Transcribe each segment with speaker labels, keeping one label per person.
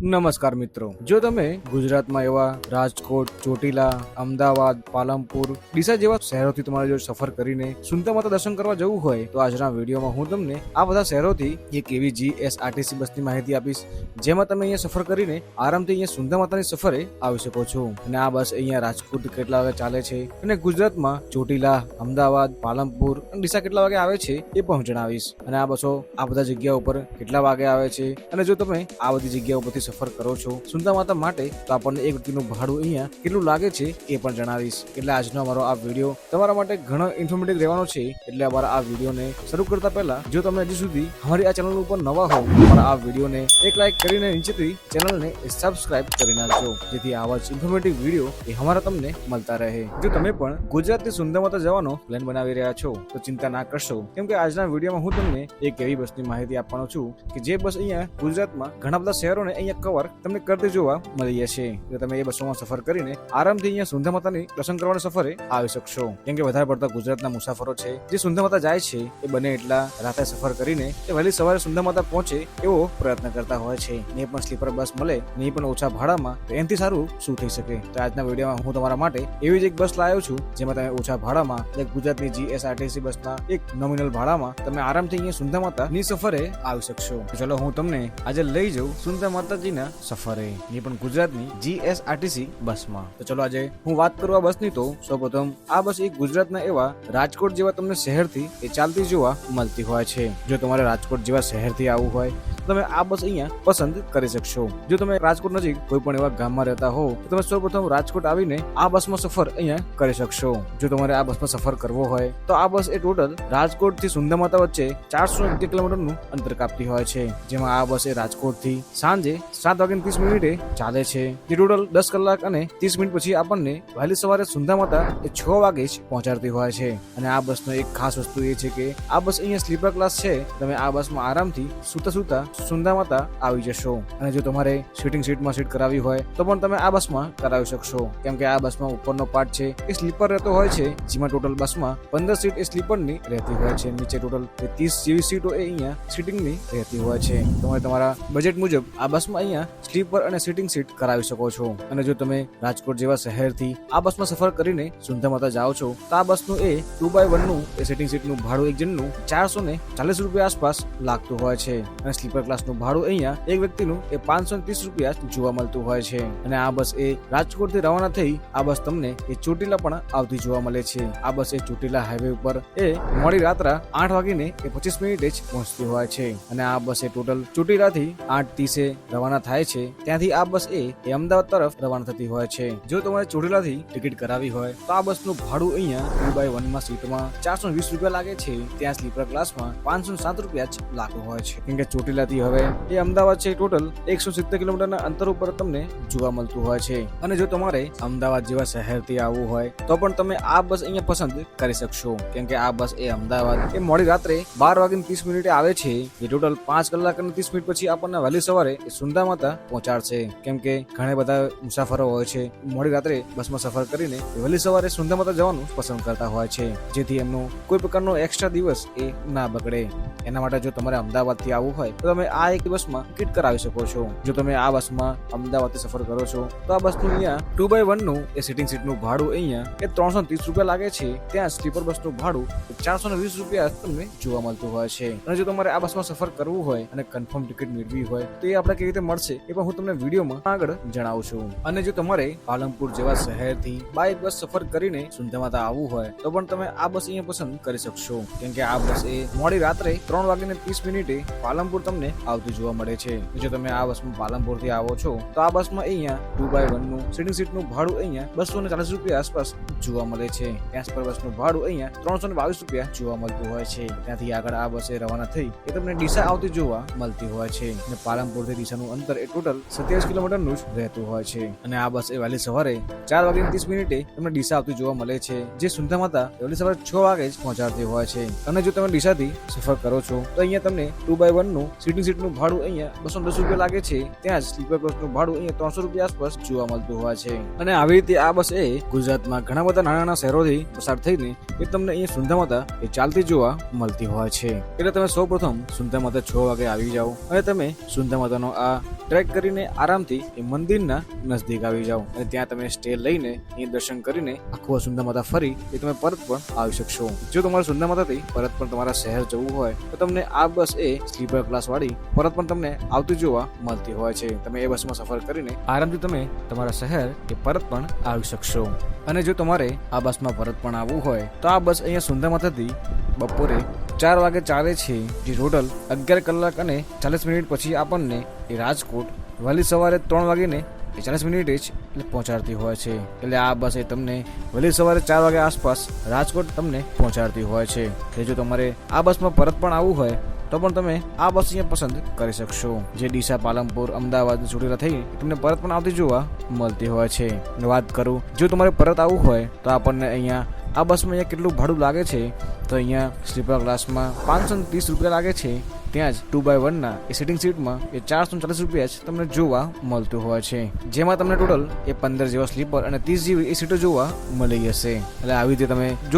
Speaker 1: નમસ્કાર મિત્રો, જો તમે ગુજરાતમાં એવા રાજકોટ, ચોટીલા, અમદાવાદ, પાલનપુર, ડીસા જેવા શહેરોથી તમારે જો સફર કરીને સુંદા માતા દર્શન કરવા જવું હોય તો આજના વિડીયોમાં હું તમને આ બધા શહેરોથી એક એવી GSRTC બસની માહિતી આપીશ જેમાં તમે અહીંયા સફર કરીને આરામથી અહીંયા સુંદા માતાની સફરે આવી શકો છો. અને આ બસ અહીંયા રાજકોટ કેટલા વાગે ચાલે છે અને ગુજરાતમાં ચોટીલા, અમદાવાદ, પાલનપુર અને ડીસા કેટલા વાગે આવે છે એ પણ જણાવીશ. અને આ બસો આ બધા જગ્યા ઉપર કેટલા વાગે આવે છે અને જો તમે આ બધી જગ્યાઓ પરથી સફર કરો છો સુંદા માતા માટે તો આપણને એક વ્યક્તિનું ભાડું અહીંયા કેટલું લાગે છે એ પણ જણાવીશ. એટલે આજનો અમારો આ વિડીયો તમારા માટે ઘણો ઇન્ફોર્મેટિવ રહેવાનો છે. એટલે અમારા આ વિડીયોને શરૂ કરતા પહેલા જો તમે હજી સુધી અમારી આ ચેનલ ઉપર નવા હો તો અમારા આ વિડીયોને એક લાઈક કરીને નીચેથી ચેનલને સબસ્ક્રાઇબ કરી નાખજો જેથી આવા જ ઇન્ફોર્મેટિવ વિડીયો એ અમારા તમને મળતા રહે. જો તમે પણ ગુજરાતથી સુંદા માતા જવાનો પ્લાન બનાવી રહ્યા છો તો ચિંતા ના કરશો, કેમ કે આજના વિડીયોમાં હું તમને એક એવી બસની માહિતી આપવાનો છું કે જે બસ અહીંયા ગુજરાતમાં ઘણા બધા શહેરોને અહીંયા કવર તમને કરતી જોવા મળી જશે. તમે એ બસોમાં સફર કરીને આરામથી અહીંયા સુંદા માતાની દર્શન કરવાની સફરે આવી શકશો. કેમ કે વધારે પડતા ગુજરાતના મુસાફરો છે જે સુંદા માતા જાય છે એ બને એટલા રાતે સફર કરીને એ વહેલી સવારે સુંદા માતા પહોંચે એવો પ્રયત્ન કરતા હોય છે. ને પણ સ્લીપર બસ મળે ને પણ ઓછા ભાડામાં, તો એનાથી સારું શું થઈ શકે. તો આજના વિડીયોમાં હું તમારા માટે એવી જ એક બસ લાવ્યો છું જેમાં તમે ઓછા ભાડામાં ગુજરાતની GSRTC બસના એક નોમિનલ ભાડામાં તમે આરામથી અહીંયા સુંદા માતાની સફરે આવી શકશો. ચલો હું તમને આજે લઈ જાઉં સુંદા માતાજીના સફરે, એ પણ ગુજરાતની GSRTC બસમાં. તો ચલો આજે હું વાત કરું આ બસની તો સૌપ્રથમ આ બસ એક ગુજરાતના એવા રાજકોટ જેવા તમને શહેરથી એ ચાલતી જોવા મળતી હોય છે. જો તમારે રાજકોટ જેવા શહેરથી આવવું હોય તમે આ બસ અહીંયા પસંદ કરી શકશો. જો તમે રાજકોટ નજીક કોઈ પણ એવા ગામમાં રહેતા હો તો તમે સૌપ્રથમ રાજકોટ આવીને આ બસમાં સફર અહીંયા કરી શકશો. જો તમારે આ બસમાં સફર કરવો હોય તો આ બસ એ ટોટલ રાજકોટ થી સુંદા માતા વચ્ચે 401 કિલોમીટરનું અંતર કાપતી હોય છે. જેમાં આ બસ એ રાજકોટ થી સાંજે 7:30 ચાલે છે. જે ટોટલ 10 કલાક અને 30 મિનિટ પછી આપણને વહેલી સવારે સુંદા માતા એ 6 વાગે જ પહોંચાડતી હોય છે. અને આ બસનો એક ખાસ વસ્તુ એ છે કે આ બસ અહીંયા સ્લીપર ક્લાસ છે. તમે આ બસમાં આરામથી સુતા સુંદા માતા આવી જશો. અને જો તમારે સીટિંગ સીટમાં સીટ કરાવી હોય તો પણ તમે આ બસમાં કરાવી શકશો. કેમ કે આ બસમાં ઉપરનો પાર્ટ છે એ સ્લીપર રહેતો હોય છે, જેમાં ટોટલ બસમાં 15 સીટ એ સ્લીપરની રહેતી હોય છે. નીચે ટોટલ 30 જેવી સીટો એ અહીંયા સીટિંગની રહેતી હોય છે. તમે તમારા બજેટ મુજબ આ બસમાં અહીંયા સ્લીપર અને સીટિંગ સીટ કરાવી શકો છો. અને જો તમે રાજકોટ જેવા શહેરથી આ બસમાં સફર કરીને સુંદા માતા જાઓ છો તો આ બસનું એ 2x1 નું એ સીટિંગ સીટનું ભાડું એક જણનું 440 રૂપિયા આસપાસ લાગતું હોય છે. અને સ્લીપર ક્લાસનું ભાડું અહીંયા એક વ્યક્તિનું એ 530 રૂપિયા જોવા મળતું હોય છે. અને આ બસ એ રાજકોટથી રવાના થઈ આ બસ તમને એ ચોટીલા પણ આવતી જોવા મળે છે. આ બસ એ ચોટીલા હાઈવે ઉપર એ મોડી રાત્રે 8:25 જ પહોંચતી હોય છે. અને આ બસ એ ટોટલ ચોટીલાથી 8:30 રવાના થાય છે. ત્યાંથી આ બસ એ અમદાવાદ તરફ રવાના થતી હોય છે. જો તમારે ચોટીલાથી ટિકિટ કરાવી હોય તો આ બસનું ભાડું અહીંયા 2x1 માં સીટમાં 420 રૂપિયા લાગે છે. ત્યાં સ્લીપર ક્લાસમાં 507 રૂપિયા જ લાગતું હોય છે. કેમ કે ચોટીલાથી હવે એ અમદાવાદ છે ટોટલ 170 કિલોમીટરના અંતર ઉપર તમને જોવા મળતું હોય છે. અને જો તમારે અમદાવાદ જેવા શહેરથી આવવું હોય તો પણ તમે આ બસ અહીંયા પસંદ કરી શકશો. કેમ કે આ બસ એ અમદાવાદ એ મોડી રાત્રે 12:30 આવે છે. એ ટોટલ 5 કલાક અને 30 મિનિટ પછી આપણને વહેલી સવારે સુંદા માતા પહોંચાડશે. કેમ કે ઘણા બધા મુસાફરો હોય છે મોડી રાત્રે બસમાં સફર કરીને વહેલી સવારે સુંદા માતા જવાનું પસંદ કરતા હોય છે, જેથી એમનો કોઈ પ્રકારનો એક્સ્ટ્રા દિવસ એ ના બગડે. એના માટે જો તમારે અમદાવાદથી આવવું હોય તો તમે આ એક બસમાં ટિકિટ કરાવી શકો છો. જો તમે આ બસમાં અમદાવાદથી સફર કરો છો તો આ બસનું અહીંયા 2x1 નું એ સીટિંગ સીટનું ભાડું અહીંયા એ 330 રૂપિયા લાગે છે. ત્યાં સ્લીપર બસનું ભાડું 420 રૂપિયા તમને જોવા મળતું હોય છે. અને જો તમારે આ બસમાં સફર કરવું હોય અને કન્ફર્મ ટિકિટ મેળવી હોય તો એ આપણે કેવી રીતે મળશે એ પણ હું તમને વિડીયોમાં આગળ જણાવું છું. અને જો તમારે પાલનપુર જેવા શહેરથી બાય બસ સફર કરીને સુંદા માતા આવવું હોય તો પણ તમે આ બસ અહીંયા પસંદ કરી શકશો. કેમ કે આ બસ એ મોડી રાત્રે 3:30 પાલનપુર તમને આવતી જોવા મળે છે. જો તમે આ બસમાં પાલનપુરથી આવો છો તો આ બસમાં અહીંયા 2x1 નું સીટિંગ સીટનું ભાડું અહીંયા 240 રૂપિયા આસપાસ જોવા મળે છે. ત્યાં સ્લીપર બસનું ભાડું અહીંયા 322 રૂપિયા જોવા મળતું હોય છે. ત્યાંથી આગળ આ બસે રવાના થઈ એ તમને ડીસા આવતી જોવા મળતી હોય છે. અને પાલનપુરથી ડીસાનું અંતર એ ટોટલ 27 કિલોમીટરનું જ રહેતું હોય છે. અને આ બસ એ વહેલી સવારે 4:30 તમને ડીસા આવતી જોવા મળે છે. જે સુંદા માતા વહેલી સવારે 6 વાગે જ પહોંચાડતી હોય છે. અને જો તમે ડીસાથી સફર કરો છો તો અહીંયા તમને 2x1 નું સીટિંગ સીટનું ભાડું અહીંયા 210 રૂપિયા લાગે છે. ત્યાં જ સ્લીપર બસનું ભાડું અહીંયા 300 રૂપિયા આસપાસ જોવા મળતું હોય છે. અને આવી રીતે આ બસ એ ગુજરાતમાં ઘણા બધા નાના શહેરોથી પસાર થઈને એ તમને અહીંયા સુંદા માતા એ ચાલતી જોવા મળતી હોય છે. એટલે તમે સૌ પ્રથમ સુંદા માતા 6 વાગે આવી જાઓ અને તમે સુંદા માતાનો આ ટ્રેક કરીને આરામથી એ મંદિરના નજદીક આવી જાઓ અને ત્યાં તમે સ્ટે લઈને એ દર્શન કરીને આખું સુંદર માતા ફરી એ તમે પરત પણ આવી શકશો. જો તમારે સુંદર માતાથી પરત પણ તમારા શહેર જવું હોય તો તમને આ બસ એ સ્લીપર ક્લાસ વાળી પરત પણ તમને આવતી જોવા મળતી હોય છે. તમે એ બસમાં સફર કરીને આરામથી તમે તમારા શહેર એ પરત પણ આવી શકશો. અને જો તમારે આ બસમાં પરત પણ આવવું હોય તો આ બસ અહીંયા સુંદર માતાથી બપોરે 4 વાગે ચાલે છે, જે ટોટલ 11 કલાક અને 40 મિનિટ પછી આપણને એ રાજકોટ વહેલી સવારે 3 વાગીને 40 મિનિટે જ પહોંચાડતી હોય છે. એટલે આ બસ એ તમને વહેલી સવારે 4 વાગે આસપાસ રાજકોટ તમને પહોંચાડતી હોય છે. એટલે જો તમારે આ બસમાં પરત પણ આવવું હોય તો પણ તમે આ બસ અહીંયા પસંદ કરી શકશો, જે ડીસા, પાલનપુર, અમદાવાદ, ચોટીલા થઈ તમને પરત પણ આવતી જોવા મળતી હોય છે. વાત કરું જો તમારે પરત આવવું હોય તો આપણને અહીંયા આ બસમાં અહીંયા કેટલું ભાડું લાગે છે તો અહીંયા સ્લીપર ક્લાસમાં 530 રૂપિયા લાગે છે. ત્યાં જ 2x1 ના એ સિટિંગ સીટમાં એ 440 રૂપિયા જ તમને જોવા મળતું હોય છે, જેમાં તમને ટોટલ એ 15 જેવા સ્લીપર અને 30 જેવી એ સીટો જોવા મળી જશે. એટલે આવી રીતે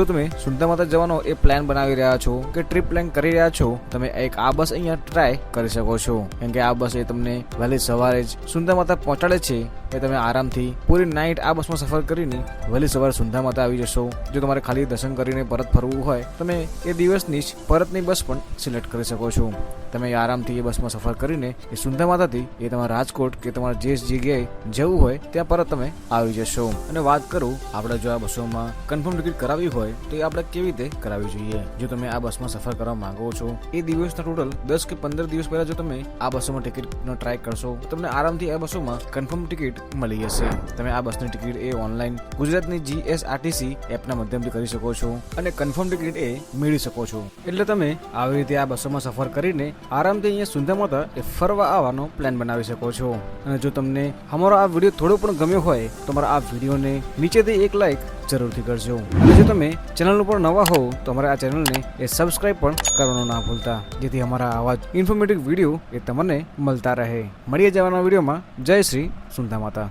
Speaker 1: તમે સુંદર માતા જવાનો એ પ્લાન બનાવી રહ્યા છો કે ટ્રીપ પ્લાન કરી રહ્યા છો, તમે એક આ બસ અહીંયા ટ્રાય કરી શકો છો. કેમ કે આ બસ એ તમને વહેલી સવારે જ સુંદર માતા પહોંચાડે છે. એ તમે આરામથી પૂરી નાઇટ આ બસમાં સફર કરીને વહેલી સવારે સુંદર માતા આવી જશો. જો તમારે ખાલી દર્શન કરીને પરત ફરવું હોય તમે એ દિવસની જ પરતની બસ પણ સિલેક્ટ કરી શકો છો. તમે આરામથી એ બસમાં સફર કરીને એ સુંદર માતાથી એ તમારા રાજકોટ કે તમારે જે જગ્યાએ જવું હોય ત્યાં પરત તમે આવી જશો. અને વાત કરું આપણે જો આ બસોમાં કન્ફર્મ ટિકિટ કરાવવી હોય તો એ આપણે કેવી રીતે કરાવવી જોઈએ. જો તમે આ બસમાં સફર કરવા માંગો છો એ દિવસના ટોટલ 10 કે 15 દિવસ પહેલા જો તમે આ બસોમાં ટિકિટનો ટ્રાય કરશો તો તમને આરામથી આ બસોમાં કન્ફર્મ ટિકિટ મળી જશે. તમે આ બસની ટિકિટ એ ઓનલાઈન ગુજરાતની GSRTC એપના માધ્યમથી કરી શકો છો અને કન્ફર્મ ટિકિટ એ મેળવી શકો છો. એટલે તમે આવી રીતે આ બસોમાં સફર કરીને આરામથી અહીંયા સુંદર માતા એ ફરવા આવવાનો પ્લાન બનાવી શકો છો. અને જો તમને અમારો આ વિડીયો થોડો પણ ગમ્યો હોય તો અમારા આ વિડીયોને નીચેથી એક લાઈક જરૂરથી કરજો. અને જો તમે ચેનલ ઉપર નવા હો તો અમારા આ ચેનલને એ સબસ્ક્રાઇબ પણ કરવાનું ના ભૂલતા, જેથી અમારા આવા જ ઇન્ફોર્મેટિવ વિડીયો એ તમને મળતા રહે. મળીએ જવાના વિડીયોમાં. જય શ્રી સુંદર માતા.